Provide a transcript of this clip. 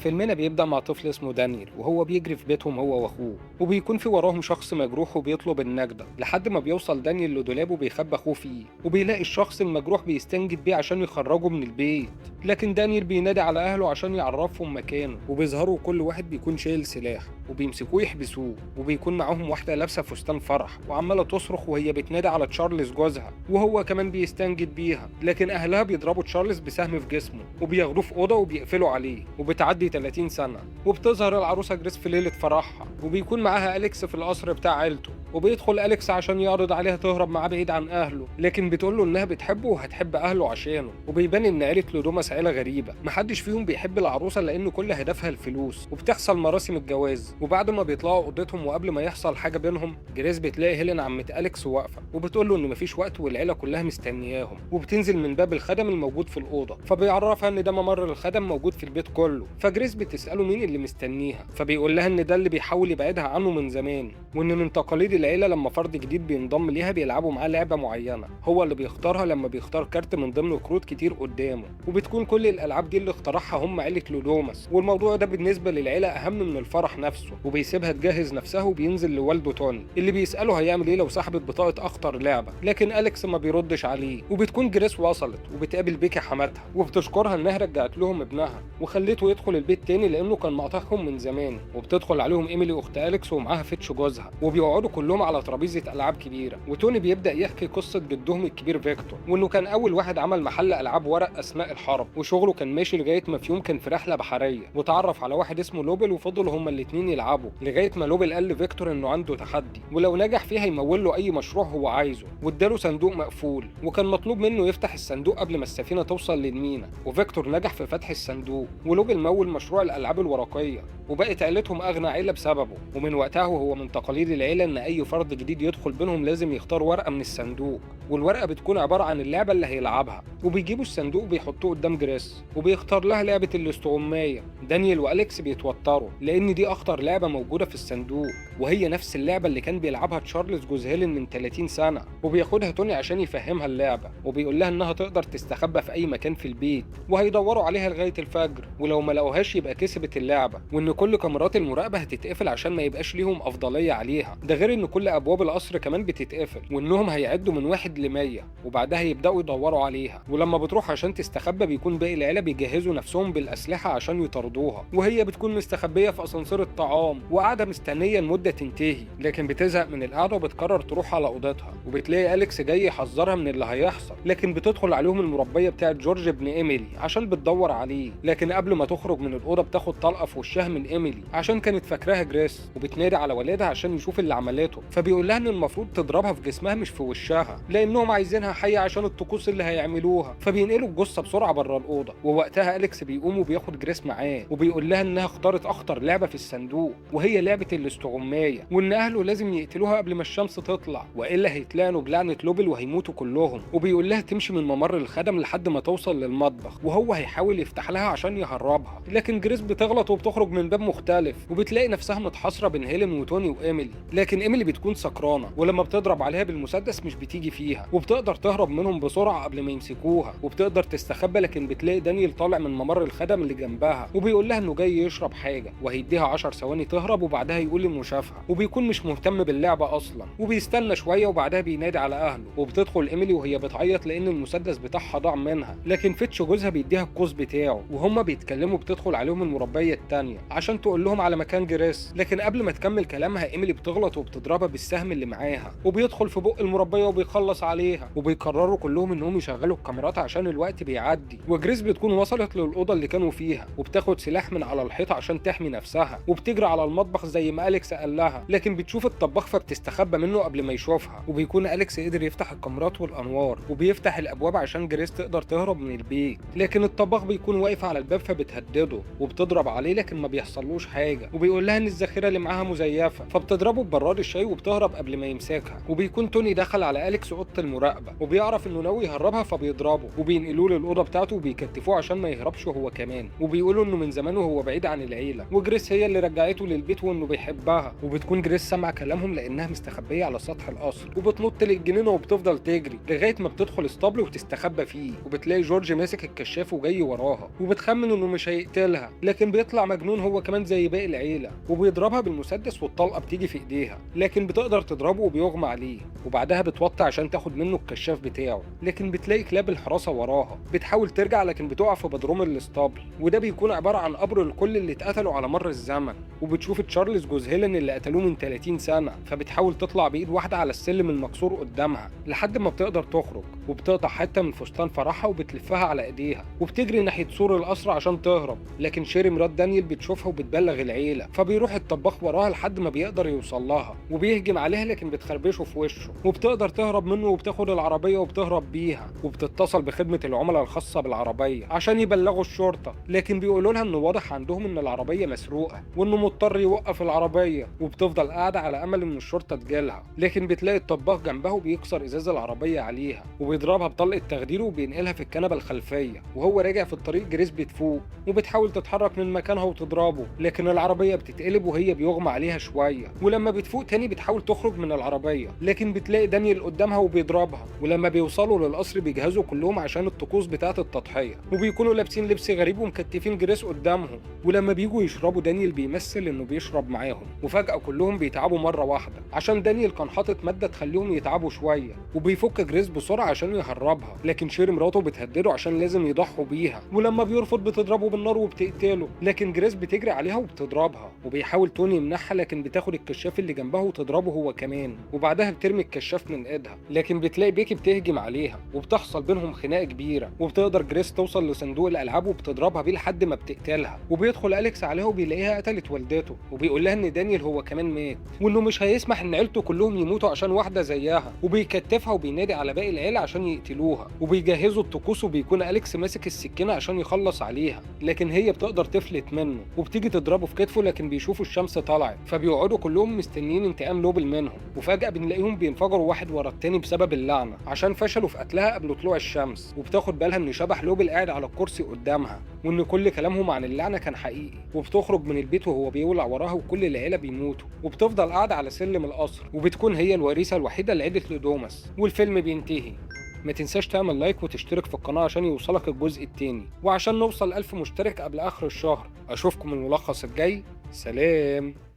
فيلمنا بيبدأ مع طفل اسمه دانيال وهو بيجري في بيتهم هو واخوه، وبيكون في وراهم شخص مجروح وبيطلب النجدة لحد ما بيوصل دانيال لدولابه وبيخبي اخوه فيه، وبيلاقي الشخص المجروح بيستنجد بيه عشان يخرجه من البيت. لكن دانيال بينادي على اهله عشان يعرفهم مكانه، وبيظهروا كل واحد بيكون شايل سلاح وبيمسكوه يحبسوه، وبيكون معاهم واحدة لابسة فستان فرح وعمالة تصرخ وهي بتنادي على تشارلز جوزها، وهو كمان بيستنجد بيها. لكن اهلها بيضربوا تشارلز بسهم في جسمه وبياخدوه في اوضه وبيقفلوا عليه. وبتعدي 30 سنه وبتظهر العروسه جريس في ليله فرحها، وبيكون معاها أليكس في القصر بتاع عيلته، وبيدخل أليكس عشان يعرض عليها تهرب معاه بعيد عن اهله، لكن بتقول له انها بتحبه وهتحب اهله عشانه. وبيبان ان عيله لودوماس عيله غريبه، محدش فيهم بيحب العروسه لان كل هدفها الفلوس. وبتحصل مراسم الجواز، وبعد ما بيطلعوا اوضتهم وقبل ما يحصل حاجه بينهم، جريس بتلاقي هيلين عمه أليكس واقفه وبتقول له ان مفيش وقت والعيله كلها مستنياهم، وبتنزل من باب الخدم الموجود في الاوضه، فبيعرفها ان ده ممر الخدم موجود في البيت كله. فجريس بتساله مين اللي مستنيها، فبيقول لها ان ده اللي بيحاول يبعدها عنه من زمان، وان من تقاليد العيله لما فرد جديد بينضم ليها بيلعبوا معاه لعبه معينه هو اللي بيختارها لما بيختار كارت من ضمن كروت كتير قدامه. وبتكون كل الالعاب دي اللي اخترعها هم عيله لودوماس، والموضوع ده بالنسبه للعيله اهم من الفرح نفسه. وبيسيبها تجهز نفسها وبينزل لوالده توني اللي بيساله هيعمل ايه لو سحبت بطاقه اخطر لعبه، لكن أليكس ما بيردش عليه. وبتكون جريس وصلت وبتقابل بيكي حماتها وبتشكرها انها رجعت لهم ابنها وخليته يدخل البيت تاني لانه كان مقاطعهم من زمان. وبتدخل عليهم ايميلي اخت أليكس ومعاها فيتش جوزها، وبيقعدوا كلهم على ترابيزه العاب كبيره، وتوني بيبدا يحكي قصه جدهم الكبير فيكتور، وانه كان اول واحد عمل محل العاب ورق اثناء الحرب، وشغله كان ماشي لغايه ما في يوم كان في رحله بحريه وتعرف على واحد اسمه لوبل، وفضلوا هما الاتنين يلعبوا لغايه ما لوبل قال لفيكتور انه عنده تحدي ولو نجح فيه هيمول له اي مشروع هو عايزه، واداله صندوق مقفول وكان مطلوب منه يفتح الصندوق قبل ما السفينه توصل للمينا. وفيكتور نجح في فتح الصندوق ولوبل مول مشروع الالعاب الورقيه، وبقت عيلتهم اغنى عيله بسببه. ومن وقتها وهو من تقاليد العيله ان اي فرد جديد يدخل بينهم لازم يختار ورقه من الصندوق، والورقه بتكون عباره عن اللعبه اللي هيلعبها. وبيجيبوا الصندوق وبيحطوه قدام جريس وبيختار لها لعبه الاستغمايه. دانيال وأليكس بيتوتروا لان دي اخطر لعبه موجوده في الصندوق، وهي نفس اللعبه اللي كان بيلعبها تشارلز جوز هيلين من 30 سنه. وبياخدها توني عشان يفهمها اللعبه، وبيقول لها انها تقدر تستخبى في اي مكان في البيت وهيدوروا عليها لغايه الفجر، ولو ما لقوهاش يبقى كسبت اللعبه، وان كل كاميرات المراقبه هتتقفل عشان ما يبقاش ليهم افضليه عليها. ده غير ان كل ابواب القصر كمان بتتقفل، وانهم هيعدوا من 1 ل100 وبعدها يبداوا يدوروا عليها. ولما بتروح عشان تستخبى بيكون باقي العيله بيجهزوا نفسهم بالاسلحه عشان يطاردوها، وهي بتكون مستخبيه في اسانسير الطعام وقاعده مستنيه المده تنتهي، لكن بتزهق من القعده وبتقرر تروح على اوضتها. وبتلاقي أليكس جاي يحذرها من اللي هيحصل، لكن بتدخل عليهم المربيه بتاعه جورج ابن ايميلي عشان بتدور عليه. لكن قبل ما تخرج من الاوضه بتاخد طلقه في وشها من ايميلي عشان كانت فاكراها جريس، وبتنادي على والدها عشان يشوف اللي عملته، فبيقول لها ان المفروض تضربها في جسمها مش في وشها لانهم عايزينها حيه عشان الطقوس اللي هيعملوها. فبينقلوا الجثه بسرعه بره الاوضه، ووقتها أليكس بيقوم وبياخد جريس معاه وبيقول لها انها اختارت اخطر لعبه في الصندوق وهي لعبه الاستغمايه، وان اهله لازم يقتلوها قبل ما الشمس تطلع والا هيتلعنوا بلعنه لوبل وهيموتوا كلهم. وبيقول لها تمشي من ممر الخدم لحد ما توصل للمطبخ، وهو هيحاول يفتح لها عشان يهربها، لكن جريس بتغلط وبتخرج من باب مختلف، وبتلاقي نفسها متحاصره بين هيلين وتوني وايميلي. لكن ايميلي بتكون سكرانه، ولما بتضرب عليها بالمسدس مش بتيجي فيها، وبتقدر تهرب منهم بسرعه قبل ما يمسكوها، وبتقدر تستخبى. لكن بتلاقي دانيال طالع من ممر الخدم اللي جنبها وبيقول لها انه جاي يشرب حاجه وهيديها 10 ثواني تهرب، وبعدها يقول انه شافها وبيكون مش مهتم باللعبه اصلا. وبيستنى شويه وبعدها بينادي على اهله، وبتدخل ايميلي وهي بتعيط لان المسدس بتاعها ضاع منها، لكن فيتش جوزها بيديها القوس بتاعه. وهما بيتكلموا بتدخل عليهم المربيه التانيه عشان تقول لهم على مكان جريس، لكن قبل ما تكمل كلامها ايميلي بتغلط وبتضربها بالسهم اللي معاها، وبيدخل في بق المربيه وبيخلص عليها. وبيقرروا كلهم انهم يشغلوا الكاميرات عشان الوقت بيعدي. وجريس بتكون وصلت للاوضه اللي كانوا فيها وبتاخد سلاح من على الحيطه عشان تحمي نفسها، وبتجري على المطبخ زي ما أليكس قال لها، لكن بتشوف الطباخ فبتستخبى منه قبل ما يشوفها. وبيكون أليكس قدر يفتح الكاميرات والانوار وبيفتح الابواب عشان جريس تقدر تهرب من البيت، لكن الطباخ بيكون واقف على الباب فبتهدده وبتضرب عليه، لكن ما بيحصلوش حاجه. وبيقول لها ان الذخيره اللي معاها مزيفه، فبتضربه ببراد الشاي وبتهرب قبل ما يمسكها. وبيكون توني دخل على أليكس اوضه المراقبه وبيعرف انه ناوي يهربها فبيضربه، وبينقلوه للاوضه بتاعته وبيكتفوه عشان ما يهربش هو كمان. وبيقولوا انه من زمان وهو بعيد عن العيله، وجريس هي اللي رجعته للبيت وانه بيحبها. وبتكون جريس سامعه كلامهم لانها مستخبيه على سطح القصر، وبتنط للجنينه وبتفضل تجري لغايه ما بتدخل اسطبل وتستخبى فيه، وبتلاقي جورج ماسك الكشاف وجاي وراها، وبتخمن انه مش هيقتلها بيقتلها، لكن بيطلع مجنون هو كمان زي باقي العيلة، وبيضربها بالمسدس والطلقة بتيجي في ايديها، لكن بتقدر تضربه وبيغمى عليه. وبعدها بتوطي عشان تاخد منه الكشاف بتاعه، لكن بتلاقي كلاب الحراسة وراها. بتحاول ترجع لكن بتقع في بدروم الاسطبل، وده بيكون عبارة عن قبر لكل اللي اتقتلوا على مر الزمن. وبتشوف تشارلز جوز هيلين اللي قتلوه من 30 سنة، فبتحاول تطلع بإيد واحدة على السلم المكسور قدامها لحد ما بتقدر تخرج، وبتقطع حتة من فستان فرحها وبتلفها على ايديها، وبتجري ناحية سور القصر عشان تهرب. لكن شيري مرات دانيال بتشوفها وبتبلغ العيلة، فبيروح الطباخ وراها لحد ما بيقدر يوصل لها وبيهجم عليها، لكن بتخربشه في وشه، وبتقدر تهرب منه وبتاخد العربية وبتهرب بيها. وبتتصل بخدمة العملاء الخاصة بالعربية عشان يبلغوا الشرطة، لكن بيقولوا لها ان واضح عندهم ان العربية مسروقة وانه مضطر يوقف العربية. وبتفضل قاعدة على امل ان الشرطة تجيلها، لكن بتلاقي الطباخ جنبها وبيكسر ازاز العربية عليها وبيضربها بطلقة تخديره وبينقلها في الكنبة الخلفية. وهو راجع في الطريق جريس بتفوق وبتحاول تتحرك من مكانها وتضربه، لكن العربية بتتقلب وهي بيغمى عليها شوية. ولما بتفوق تاني بتحاول تخرج من العربية، لكن بتلاقي دانيال قدامها وبيضربها. ولما بيوصلوا للقصر بيجهزوا كلهم عشان الطقوس بتاعة التضحية، وبيكونوا لابسين لبس غريب ومكتفين جريس قدامهم. ولما بيجوا يشربوا دانيال بيمثل انه بيشرب معاهم، وفجأة كلهم بيتعبوا مرة واحدة عشان دانيال كان حاطط مادة تخليهم يتعبوا شوية. وبيفك جريس بسرعة عشان يهربها، لكن شيري مراته بتهدده عشان لازم يضحوا بيها. ولما بيرفض بتضربه بالنار وبتقتله، لكن جريس بتجري عليها وبتضربها. وبيحاول توني يمنعها، لكن بتاخد الكشاف اللي جنبها وتضربه هو كمان، وبعدها بترمي الكشاف من ايدها. لكن بتلاقي بيكي بتهجم عليها وبتحصل بينهم خناقة كبيرة، وبتقدر جريس توصل لصندوق الالعاب وبتضربها بيه لحد ما بتقتلها. وبيدخل أليكس عليها وبيلاقيها قتلت والدته، وبيقول لها ان دانيال هو كمان مات، وانه مش هيسمح ان عيلته كلهم يموتوا عشان واحدة زيها. وبيكتفها وبينادي على باقي العيلة عشان يقتلوها، وبيجهزوا الطقوس. وبيكون أليكس ماسك السكينة عشان يخلص عليها، لكن هي بتقدر تفلت منه وبتيجي تضربه في كتفه، لكن بيشوفوا الشمس طلعت، فبيقعدوا كلهم مستنيين انتقام نوبل منهم. وفجأة بنلاقيهم بينفجروا واحد ورا التاني بسبب اللعنة عشان فشلوا في قتلها قبل طلوع الشمس. وبتاخد بالها ان شبح نوبل قاعد على الكرسي قدامها، وان كل كلامهم عن اللعنة كان حقيقي. وبتخرج من البيت وهو بيولع وراها وكل العيلة بيموتوا، وبتفضل قاعدة على سلم القصر، وبتكون هي الوريثة الوحيدة لعيلة لودوماس. والفيلم بينتهي. ما تنساش تعمل لايك وتشترك في القناة عشان يوصلك الجزء التاني، وعشان نوصل 1000 مشترك قبل آخر الشهر. أشوفكم الملخص الجاي. سلام.